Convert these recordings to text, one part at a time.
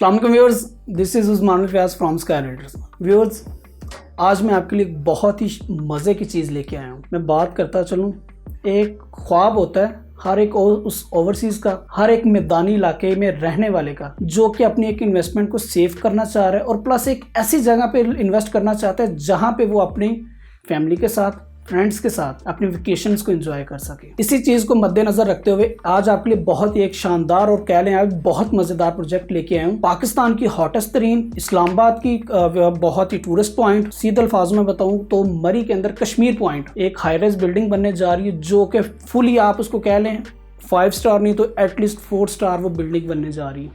अस्सलाम वालेकुम viewers, this is Usman Fayaz from Sky Riders. Viewers, आज मैं आपके लिए एक बहुत ही मज़े की चीज़ लेके आया हूँ। मैं बात करता चलूँ, एक ख्वाब होता है हर एक उस ओवरसीज़ का, हर एक मैदानी इलाके में रहने वाले का, जो कि अपनी एक इन्वेस्टमेंट को सेव करना चाह रहा है और प्लस एक ऐसी जगह पे इन्वेस्ट करना चाहता है जहाँ पे वो अपनी फैमिली के साथ, फ्रेंड्स के साथ अपने वेकेशंस को एंजॉय कर सके। इसी चीज़ को मद्देनजर रखते हुए आज आपके लिए बहुत ही एक शानदार और कह लें आप बहुत मज़ेदार प्रोजेक्ट लेके आया हूँ। पाकिस्तान की हॉटेस्ट तरीन, इस्लामाबाद की बहुत ही टूरिस्ट पॉइंट, सीधे अल्फाज में बताऊँ तो मरी के अंदर कश्मीर पॉइंट एक हाई राइज बिल्डिंग बनने जा रही है, जो कि फुली आप उसको कह लें 5 स्टार नहीं तो एटलीस्ट 4 स्टार वो बिल्डिंग बनने जा रही है।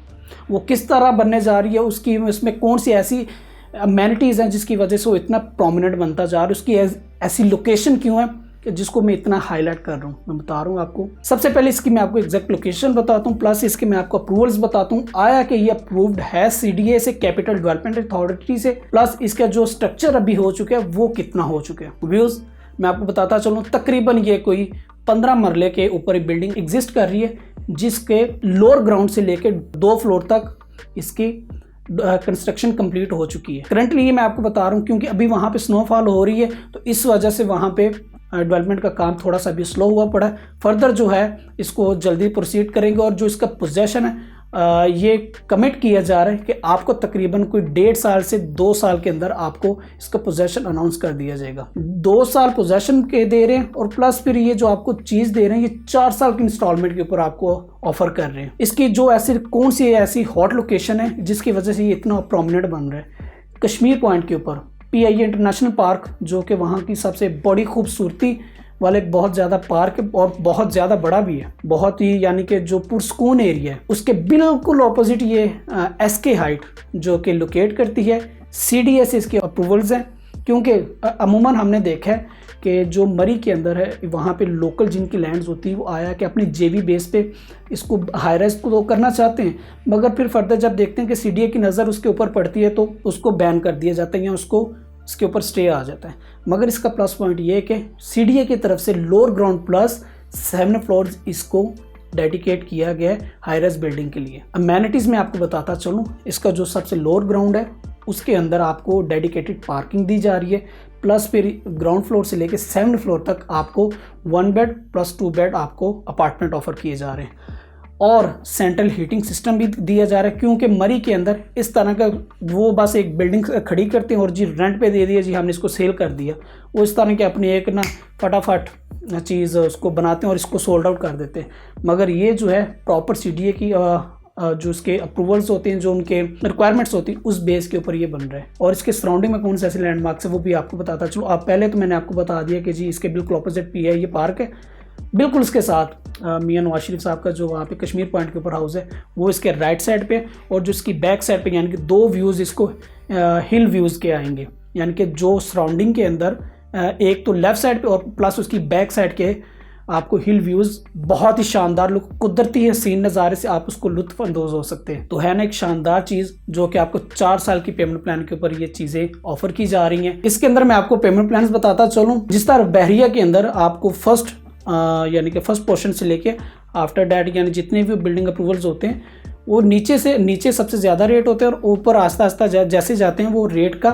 वो किस तरह बनने जा रही है, उसकी उसमें कौन सी ऐसी अमेनिटीज़ हैं जिसकी वजह से वो इतना प्रोमिनेंट बनता जा रहा है, उसकी ऐसी लोकेशन क्यों है कि जिसको मैं इतना हाईलाइट कर रहा हूँ, मैं बता रहा हूँ आपको। सबसे पहले इसकी मैं आपको एग्जैक्ट लोकेशन बताता हूँ, प्लस इसके मैं आपको अप्रूवल्स बताता हूँ, आया कि ये अप्रूव्ड है CDA से, कैपिटल डेवलपमेंट अथॉरिटी से, प्लस इसका जो स्ट्रक्चर अभी हो चुका है वो कितना हो चुका है। व्यूज़, मैं आपको बताता चलूँ, तकरीबन ये कोई 15 मरले के ऊपर एक बिल्डिंग एग्जिस्ट कर रही है, जिसके लोअर ग्राउंड से लेकर 2 फ्लोर तक इसकी कंस्ट्रक्शन कंप्लीट हो चुकी है। करंटली ये मैं आपको बता रहा हूँ क्योंकि अभी वहाँ पे स्नोफॉल हो रही है, तो इस वजह से वहाँ पे डेवलपमेंट का काम थोड़ा सा भी स्लो हुआ पड़ा है। फर्दर जो है इसको जल्दी प्रोसीड करेंगे और जो इसका पोजेशन है ये कमिट किया जा रहा है कि आपको तकरीबन कोई 1.5 साल से 2 साल के अंदर आपको इसका पोजेशन अनाउंस कर दिया जाएगा। 2 साल पोजेशन के दे रहे हैं और प्लस फिर ये जो आपको चीज़ दे रहे हैं ये 4 साल की इंस्टॉलमेंट के ऊपर आपको ऑफर कर रहे हैं। इसकी जो ऐसी कौन सी ऐसी हॉट लोकेशन है जिसकी वजह से ये इतना प्रोमिनेंट बन रहा है, कश्मीर पॉइंट के ऊपर PIE इंटरनेशनल पार्क, जो कि वहाँ की सबसे बड़ी खूबसूरती वाले बहुत ज़्यादा पार्क है और बहुत ज़्यादा बड़ा भी है, बहुत ही यानी कि जो पुरस्कून एरिया है उसके बिल्कुल ऑपोजिट ये SK हाइट जो कि लोकेट करती है। CDA से इसके अप्रूवल्स हैं, क्योंकि अमूमन हमने देखा है कि जो मरी के अंदर है वहाँ पे लोकल जिनकी लैंड्स होती है वो आया कि अपनी JV बेस पे इसको हाई राइज को तो करना चाहते हैं, मगर फिर फर्दर जब देखते हैं कि CDA की नज़र उसके ऊपर पड़ती है तो उसको बैन कर दिया जाता है या उसको इसके ऊपर स्टे आ जाता है। मगर इसका प्लस पॉइंट ये है कि CDA की तरफ से लोअर ग्राउंड प्लस 7 फ्लोर्स इसको डेडिकेट किया गया है हाई राइज बिल्डिंग के लिए। अमेनिटीज़ में आपको बताता चलूँ, इसका जो सबसे लोअर ग्राउंड है उसके अंदर आपको डेडिकेटेड पार्किंग दी जा रही है, प्लस फिर ग्राउंड फ्लोर से लेकर 7 फ्लोर तक आपको 1 बेड प्लस 2 बेड आपको अपार्टमेंट ऑफर किए जा रहे हैं और सेंट्रल हीटिंग सिस्टम भी दिया जा रहा है, क्योंकि मरी के अंदर इस तरह का वो बस एक बिल्डिंग खड़ी करते हैं और जी रेंट पे दे दिया, जी हमने इसको सेल कर दिया, वो इस तरह के अपनी एक ना फटाफट चीज़ उसको बनाते हैं और इसको सोल्ड आउट कर देते हैं। मगर ये जो है प्रॉपर CDA की जो इसके अप्रूवल्स होते हैं, जो उनके रिक्वायरमेंट्स होती हैं, उस बेस के ऊपर ये बन रहा है। और इसके सराउंडिंग में कौन से ऐसे लैंडमार्क्स है वो भी आपको बताता चलो। आप पहले तो मैंने आपको बता दिया कि जी इसके बिल्कुल अपोजिट PIE पार्क है, बिल्कुल इसके साथ मियां नवाज शरीफ साहब का जो वहाँ पे कश्मीर पॉइंट के ऊपर हाउस है वो इसके राइट साइड पे, और जो इसकी बैक साइड पे यानी कि 2 व्यूज़ इसको हिल व्यूज़ के आएंगे, यानी कि जो सराउंडिंग के अंदर एक तो लेफ़्ट साइड पे और प्लस उसकी बैक साइड के आपको हिल व्यूज़ बहुत ही शानदार लुक, कुदरती सीन नज़ारे से आप उसको लुत्फ़ अंदोज़ हो सकते हैं। तो है ना एक शानदार चीज़ जो कि आपको 4 साल की पेमेंट प्लान के ऊपर ये चीज़ें ऑफर की जा रही हैं। इसके अंदर मैं आपको पेमेंट प्लान बताता चलूँ। जिस तरह बहरिया के अंदर आपको फर्स्ट यानी कि फर्स्ट पोर्शन से लेके आफ्टर डैट यानी जितने भी बिल्डिंग अप्रूवल्स होते हैं वो नीचे से नीचे सबसे ज़्यादा रेट होते हैं और ऊपर आस्ता आस्ता जैसे जाते हैं वो रेट का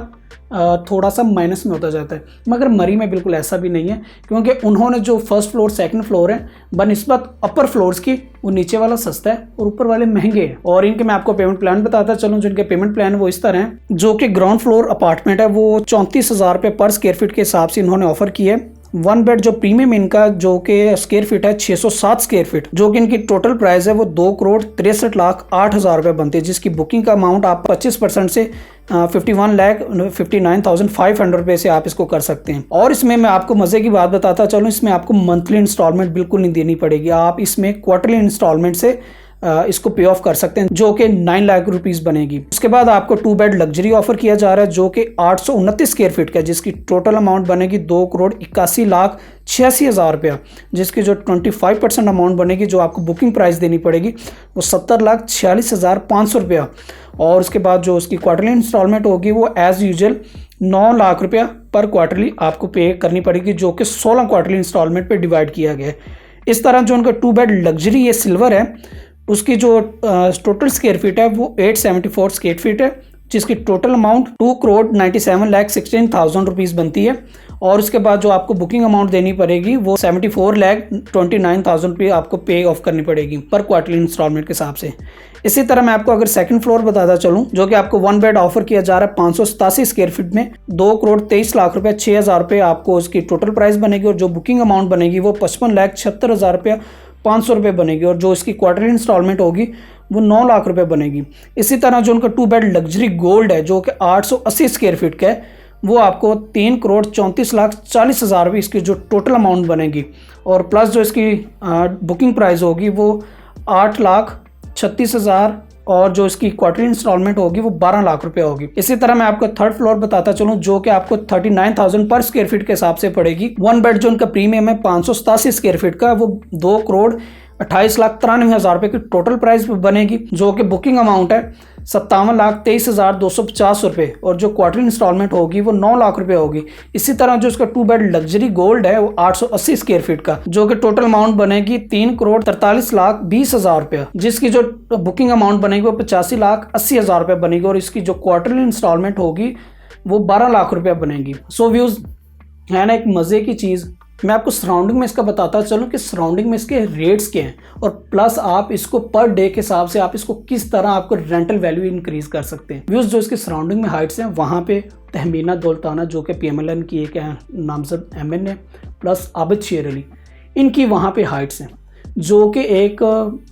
थोड़ा सा माइनस में होता जाता है। मगर मरी में बिल्कुल ऐसा भी नहीं है, क्योंकि उन्होंने जो फर्स्ट फ्लोर सेकंड फ्लोर है बनिस्बत अपर फ्लोर्स की वो नीचे वाला सस्ता है और ऊपर वाले महंगे हैं। और इनके मैं आपको पेमेंट प्लान बताता चलूँ। जिनके पेमेंट प्लान वो इस तरह हैं, जो कि ग्राउंड फ्लोर अपार्टमेंट है वो 34,000 रुपये पर स्क्वायर फीट के हिसाब से इन्होंने ऑफर किया है। 1 बेड जो प्रीमियम इनका जो कि स्क्वायर फीट है 607 स्क्वायर फीट, जो कि इनकी टोटल प्राइस है वो 2,63,08,000 रुपये बनती है, जिसकी बुकिंग का अमाउंट आप 25% से 51,59,500 रुपये से आप इसको कर सकते हैं। और इसमें मैं आपको मज़े की बात बताता चलूँ, इसमें आपको मंथली इंस्टॉलमेंट बिल्कुल नहीं देनी पड़ेगी, आप इसमें क्वार्टरली इंस्टॉलमेंट से इसको पे ऑफ कर सकते हैं, जो कि 9 लाख रुपीस बनेगी। उसके बाद आपको 2 बेड लग्जरी ऑफर किया जा रहा है जो कि 829 स्क्वायर फीट का है, जिसकी टोटल अमाउंट बनेगी 2,81,86,000 रुपया, जिसकी जो 25% अमाउंट बनेगी जो आपको बुकिंग प्राइस देनी पड़ेगी वो 70,46,500 रुपया। और उसके बाद जो उसकी क्वार्टरली इंस्टॉलमेंट होगी वो एज़ यूजुअल 9 लाख रुपया पर क्वार्टरली आपको पे करनी पड़ेगी, जो कि 16 क्वार्टरली इंस्टॉलमेंट पे डिवाइड किया गया है। इस तरह जो उनका 2 बेड लग्जरी ये सिल्वर है उसकी जो टोटल स्क्वायर फीट है वो 874 स्क्वायर फीट है, जिसकी टोटल अमाउंट 2,97,16,000 रुपीज़ बनती है। और उसके बाद जो आपको बुकिंग अमाउंट देनी पड़ेगी वो 74,29,000 रुपये आपको पे ऑफ करनी पड़ेगी पर क्वार्टरली इंस्टॉलमेंट के हिसाब से। इसी तरह मैं आपको अगर सेकंड फ्लोर बताता चलूँ, जो कि आपको 1 बेड ऑफर किया जा रहा है 587 स्क्वायर फीट में, 2,23,00,000 रुपये, 6,000 रुपये आपको उसकी टोटल प्राइस बनेगी। और जो बुकिंग अमाउंट बनेगी वो 55,76,000 रुपये 500 रुपये बनेगी। और जो इसकी क्वार्टरली इंस्टॉलमेंट होगी वो 9 लाख रुपए बनेगी। इसी तरह जो उनका 2 बेड लग्जरी गोल्ड है, जो कि 880 स्क्वायर फीट का है, वो आपको 3,34,40,000 रुपये इसकी जो टोटल अमाउंट बनेगी। और प्लस जो इसकी बुकिंग प्राइस होगी वो 8,36,000 और जो इसकी क्वार्टरली इंस्टॉलमेंट होगी वो 12 लाख रुपए होगी। इसी तरह मैं आपको थर्ड फ्लोर बताता चलूँ, जो कि आपको 39,000 पर स्क्वायर फीट के हिसाब से पड़ेगी। 1 बेड जो उनका प्रीमियम है 587 स्क्वायर फीट का, वो 2,28,93,000 रुपये की टोटल प्राइस बनेगी। जो कि बुकिंग अमाउंट है 57,23,250 रुपये और जो क्वार्टरली इंस्टॉलमेंट होगी वो 9 लाख रुपए होगी। इसी तरह जो इसका 2 बेड लग्जरी गोल्ड है वो 880 स्क्वायर फीट का, जो कि टोटल अमाउंट बनेगी 3,43,20,000 रुपये, जिसकी जो बुकिंग अमाउंट बनेगी वो 85,80,000 रुपये बनेगी। और इसकी जो क्वार्टरली इंस्टॉलमेंट होगी वो 12 लाख रुपये बनेगी। सो व्यूज़ है ना एक मज़े की चीज़। मैं आपको सराउंडिंग में इसका बताता चलूँ कि सराउंडिंग में इसके रेट्स क्या हैं, और प्लस आप इसको पर डे के हिसाब से आप इसको किस तरह आपको रेंटल वैल्यू इंक्रीज कर सकते हैं। व्यूज़ जो इसके सराउंडिंग में हाइट्स हैं, वहाँ पे तहमीना दौलताना जो कि PMLN की एक नामजद MN है, प्लस आबिद शेर अली, इनकी वहाँ पे हाइट्स हैं, जो कि एक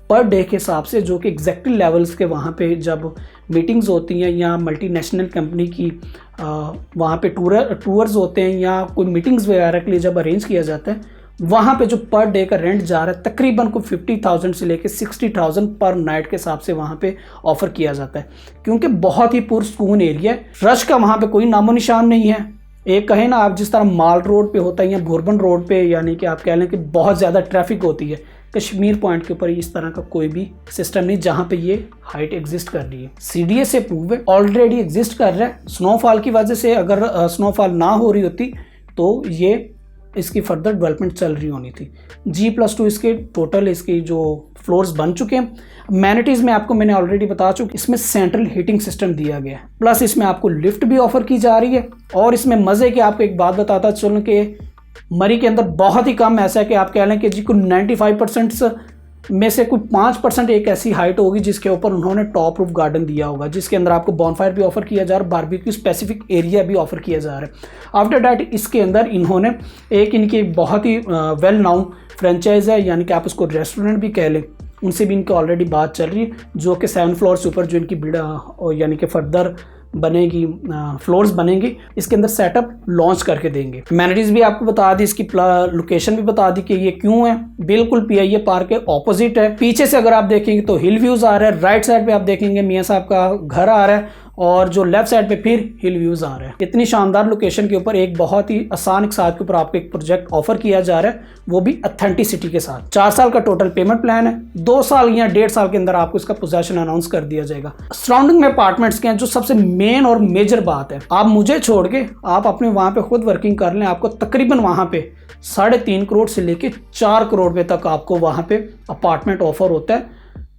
पर डे के हिसाब से जो कि एग्जैक्टली लेवल्स के वहाँ पे जब मीटिंग्स होती हैं या मल्टीनेशनल कंपनी की वहाँ पे टूर्स होते हैं या कोई मीटिंग्स वगैरह के लिए जब अरेंज किया जाता है, वहाँ पे जो पर डे का रेंट जा रहा है तकरीबन को 50,000 से लेके 60,000 पर नाइट के हिसाब से वहाँ पे ऑफ़र किया जाता है, क्योंकि बहुत ही पुरसकून एरिया है। रश का वहाँ पे कोई नामो निशान नहीं है। एक कहें ना आप जिस तरह माल रोड पे होता है या भुरबन रोड पे, यानी कि आप कह लें कि बहुत ज़्यादा ट्रैफिक होती है, कश्मीर पॉइंट के ऊपर इस तरह का कोई भी सिस्टम नहीं जहाँ पे ये हाइट एग्जिस्ट कर रही है। CDA से प्रूव है, ऑलरेडी एग्जिस्ट कर रहा है। स्नोफॉल की वजह से अगर स्नोफॉल ना हो रही होती तो ये इसकी फर्दर डेवलपमेंट चल रही होनी थी। G+2 इसके टोटल इसकी जो फ्लोर्स बन चुके हैं। अमेनिटीज़ में आपको मैंने ऑलरेडी बता चुका, इसमें सेंट्रल हीटिंग सिस्टम दिया गया है, प्लस इसमें आपको लिफ्ट भी ऑफर की जा रही है। और इसमें मज़े की आपको एक बात बताता चलूँ कि मरी के अंदर बहुत ही कम ऐसा है कि आप कह लें कि जी को 95% में से कुछ 5% एक ऐसी हाइट होगी जिसके ऊपर उन्होंने टॉप रूफ गार्डन दिया होगा, जिसके अंदर आपको बॉनफायर भी ऑफर किया जा रहा है, बारबेक्यू स्पेसिफिक एरिया भी ऑफर किया जा रहा है। आफ्टर डैट इसके अंदर इन्होंने एक इनकी बहुत ही वेल नाउन फ्रेंचाइज है, यानी कि आप उसको रेस्टोरेंट भी कह लें, उनसे भी इनकी ऑलरेडी बात चल रही है, जो कि 7 फ्लोर से ऊपर जो इनकी यानी कि फर्दर बनेगी, फ्लोर्स बनेंगी, इसके अंदर सेटअप लॉन्च करके देंगे। अमेनिटीज़ भी आपको बता दी, इसकी लोकेशन भी बता दी कि ये क्यों है, बिल्कुल PIA पार्क के ऑपोजिट है। पीछे से अगर आप देखेंगे तो हिल व्यूज़ आ रहा है, राइट साइड पे आप देखेंगे मियाँ साहब का घर आ रहा है, और जो लेफ्ट साइड पे फिर हिल व्यूज़ आ रहे हैं। इतनी शानदार लोकेशन के ऊपर एक बहुत ही आसान के साथ के ऊपर आपको एक प्रोजेक्ट ऑफर किया जा रहा है, वो भी ऑथेंटिसिटी के साथ। 4 साल का टोटल पेमेंट प्लान है, 2 साल या 1.5 साल के अंदर आपको इसका पोजेशन अनाउंस कर दिया जाएगा। सराउंडिंग में अपार्टमेंट्स के हैं, जो सबसे मेन और मेजर बात है, आप मुझे छोड़ के आप अपने वहाँ पे खुद वर्किंग कर लें, आपको तकरीबन वहाँ पे 3.5 करोड़ से लेके 4 करोड़ रुपये तक आपको वहाँ पे अपार्टमेंट ऑफर होता है,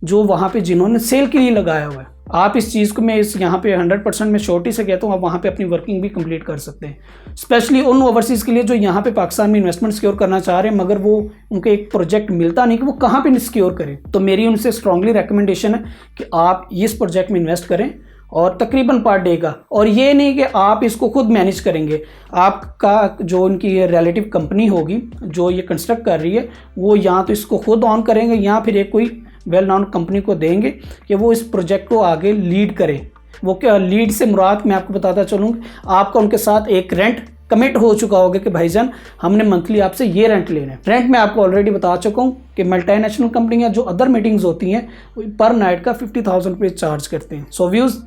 जो वहाँ पे जिन्होंने सेल के लिए लगाया हुआ है। आप इस चीज़ को मैं इस यहाँ पे 100% में श्योरिटी से कहता हूँ, आप वहाँ पे अपनी वर्किंग भी कंप्लीट कर सकते हैं। स्पेशली उन ओवरसीज़ के लिए जो यहाँ पे पाकिस्तान में इन्वेस्टमेंट सिक्योर करना चाह रहे हैं, मगर वो उनको एक प्रोजेक्ट मिलता नहीं कि वो कहाँ पे सिक्योर करें, तो मेरी उनसे स्ट्रांगली रिकमेंडेशन है कि आप इस प्रोजेक्ट में इन्वेस्ट करें, और तकरीबन पर डे का। और ये नहीं कि आप इसको खुद मैनेज करेंगे, आपका जो उनकी रिलेटिव कंपनी होगी जो ये कंस्ट्रक्ट कर रही है, वो या तो इसको खुद ऑन करेंगे या फिर एक कोई वेल नॉन कंपनी को देंगे कि वो इस प्रोजेक्ट को आगे लीड करे। वो क्या लीड से मुराद मैं आपको बताता चलूँ, आपका उनके साथ एक रेंट कमिट हो चुका होगा कि भाईजान हमने मंथली आपसे ये रेंट लेना है। रेंट मैं आपको ऑलरेडी बता चुका हूँ कि मल्टीनेशनल कंपनियाँ जो अदर मीटिंग्स होती हैं पर नाइट का 50,000 रुपये चार्ज करते हैं। सो व्यूज़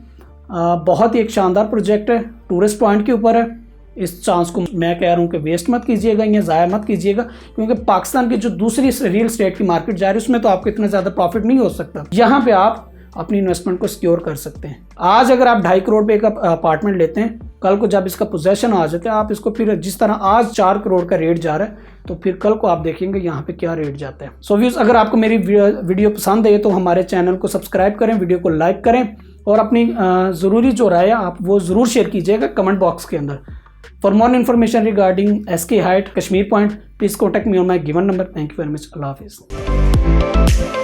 बहुत ही एक शानदार प्रोजेक्ट है, टूरिस्ट पॉइंट के ऊपर है। इस चांस को मैं कह रहा हूँ कि वेस्ट मत कीजिएगा या ज़ाया मत कीजिएगा, क्योंकि पाकिस्तान की जो दूसरी रियल एस्टेट की मार्केट जा रही है उसमें तो आपको इतना ज़्यादा प्रॉफिट नहीं हो सकता। यहाँ पे आप अपनी इन्वेस्टमेंट को सिक्योर कर सकते हैं। आज अगर आप 2.5 करोड़ रुपये का अपार्टमेंट लेते हैं कल को जब इसका पोजेशन आ जाता है, आप इसको फिर जिस तरह आज 4 करोड़ का रेट जा रहा है, तो फिर कल को आप देखेंगे यहाँ पे क्या रेट जाता है। सो व्यूअर्स, अगर आपको मेरी वीडियो पसंद है तो हमारे चैनल को सब्सक्राइब करें, वीडियो को लाइक करें और अपनी ज़रूरी जो राय है आप वो ज़रूर शेयर कीजिएगा कमेंट बॉक्स के अंदर। For more information regarding SK Hyatt Kashmir Point, please contact me on my given number. Thank you very much. Allah Hafiz.